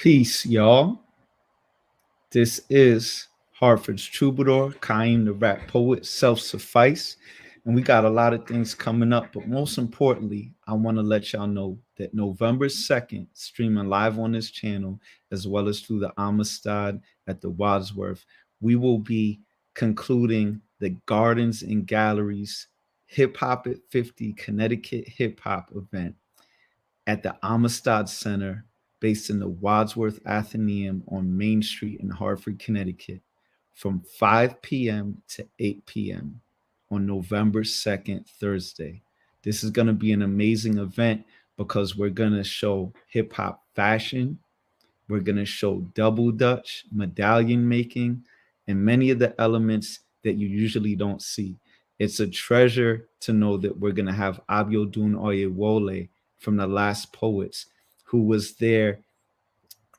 Peace, y'all. This is Hartford's troubadour, Kaim the rap poet, self-suffice. And we got a lot of things coming up, but most importantly, I want to let y'all know that November 2nd, streaming live on this channel, as well as through the Amistad at the Wadsworth, we will be concluding the Gardens and Galleries Hip Hop at 50 Connecticut Hip Hop event at the Amistad Center, based in the Wadsworth Atheneum on Main Street in Hartford, Connecticut, from 5 p.m. to 8 p.m. on November 2nd, Thursday. This is going to be an amazing event because we're going to show hip hop fashion, we're going to show double Dutch, medallion making, and many of the elements that you usually don't see. It's a treasure to know that we're going to have Abiodun Oyewole from the Last Poets, who was there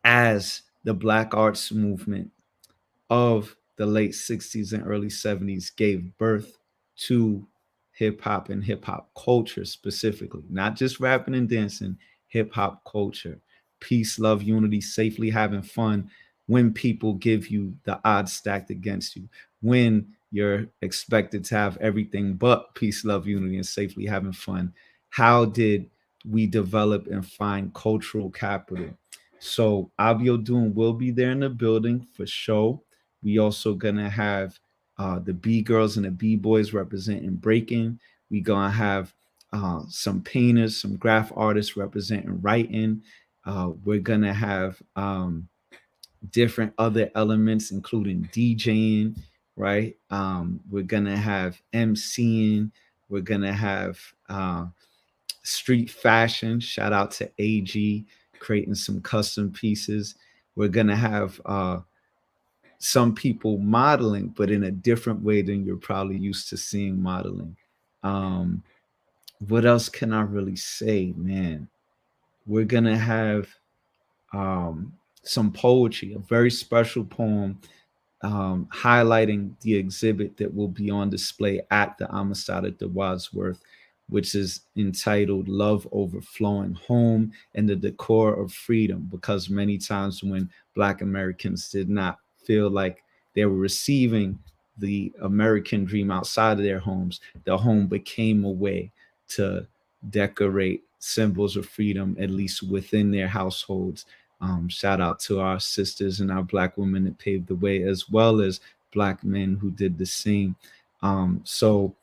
as the Black Arts movement of the late 60s and early 70s gave birth to hip hop and hip hop culture specifically, not just rapping and dancing, hip hop culture. Peace, love, unity, safely having fun when people give you the odds stacked against you, when you're expected to have everything but peace, love, unity, and safely having fun. How did we develop and find cultural capital? So Abiodun will be there in the building for show. We also gonna have the B girls and the B boys representing breaking. We gonna have some painters, some graph artists representing writing. We're gonna have different other elements, including DJing, right? We're gonna have MCing. We're gonna have street fashion. Shout out to AG creating some custom pieces. We're gonna have some people modeling, but in a different way than you're probably used to seeing modeling. Um, what else can I really say, man? We're gonna have um, some poetry, a very special poem highlighting the exhibit that will be on display at the Amistad at the Wadsworth, which is entitled Love Overflowing Home and the Decor of Freedom, because many times when Black Americans did not feel like they were receiving the American dream outside of their homes, the home became a way to decorate symbols of freedom, at least within their households. Shout out to our sisters and our Black women that paved the way, as well as Black men who did the same. So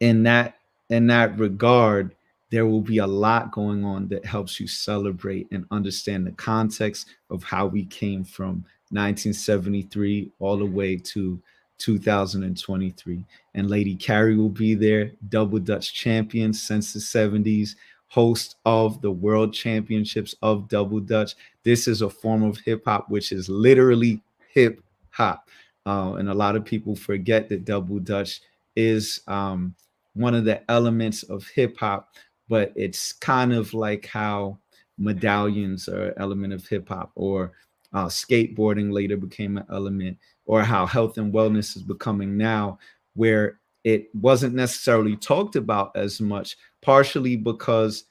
in that regard, there will be a lot going on that helps you celebrate and understand the context of how we came from 1973 all the way to 2023. And Lady Carrie will be there, double Dutch champion since the 70s, host of the World Championships of Double Dutch. This is a form of hip hop which is literally hip hop. And a lot of people forget that Double Dutch is one of the elements of hip hop, but it's kind of like how medallions are an element of hip hop, or skateboarding later became an element, or how health and wellness is becoming now, where it wasn't necessarily talked about as much, partially because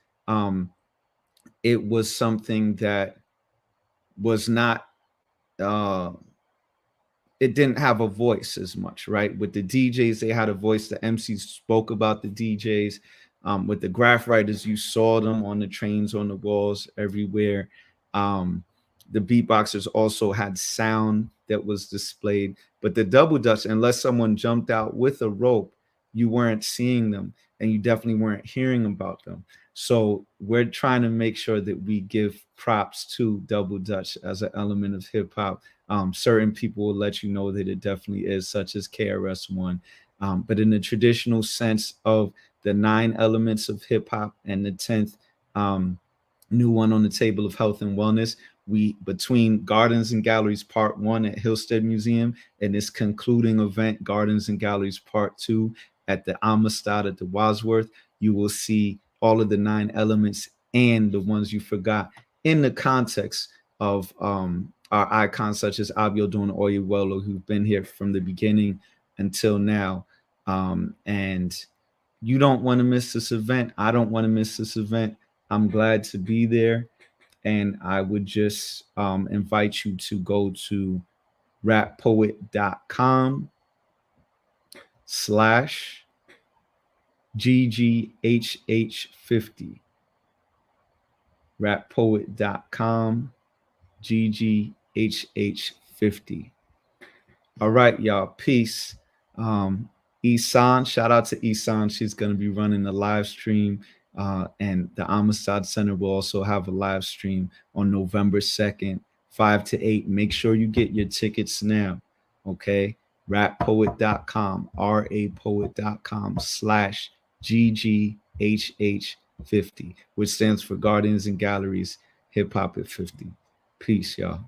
it was something that was not uh, it didn't have a voice as much, right? With the DJs, they had a voice. The MCs spoke about the DJs. With the graph writers, you saw them on the trains, on the walls, everywhere. The beatboxers also had sound that was displayed. But the double dutch, unless someone jumped out with a rope, you weren't seeing them, and you definitely weren't hearing about them. So we're trying to make sure that we give props to double dutch as an element of hip hop. Certain people will let you know that it definitely is, such as KRS-One. But in the traditional sense of the 9 elements of hip hop and the 10th new one on the table of health and wellness, we, between Gardens and Galleries Part 1 at Hillstead Museum and this concluding event, Gardens and Galleries Part 2 at the Amistad at the Wadsworth, you will see all of the 9 elements and the ones you forgot in the context of our icons such as Abiodun Oyewolo, who've been here from the beginning until now. And you don't want to miss this event. I don't want to miss this event. I'm glad to be there. And I would just invite you to go to rappoet.com slash GGHH50. Rappoet.com GGHH50. All right, y'all. Peace. Isan, shout out to Isan. She's going to be running the live stream. And the Amistad Center will also have a live stream on November 2nd, 5 to 8. Make sure you get your tickets now. Okay. Rappoet.com, rapoet.com slash GGHH50, which stands for Gardens and Galleries Hip Hop at 50. Peace, y'all.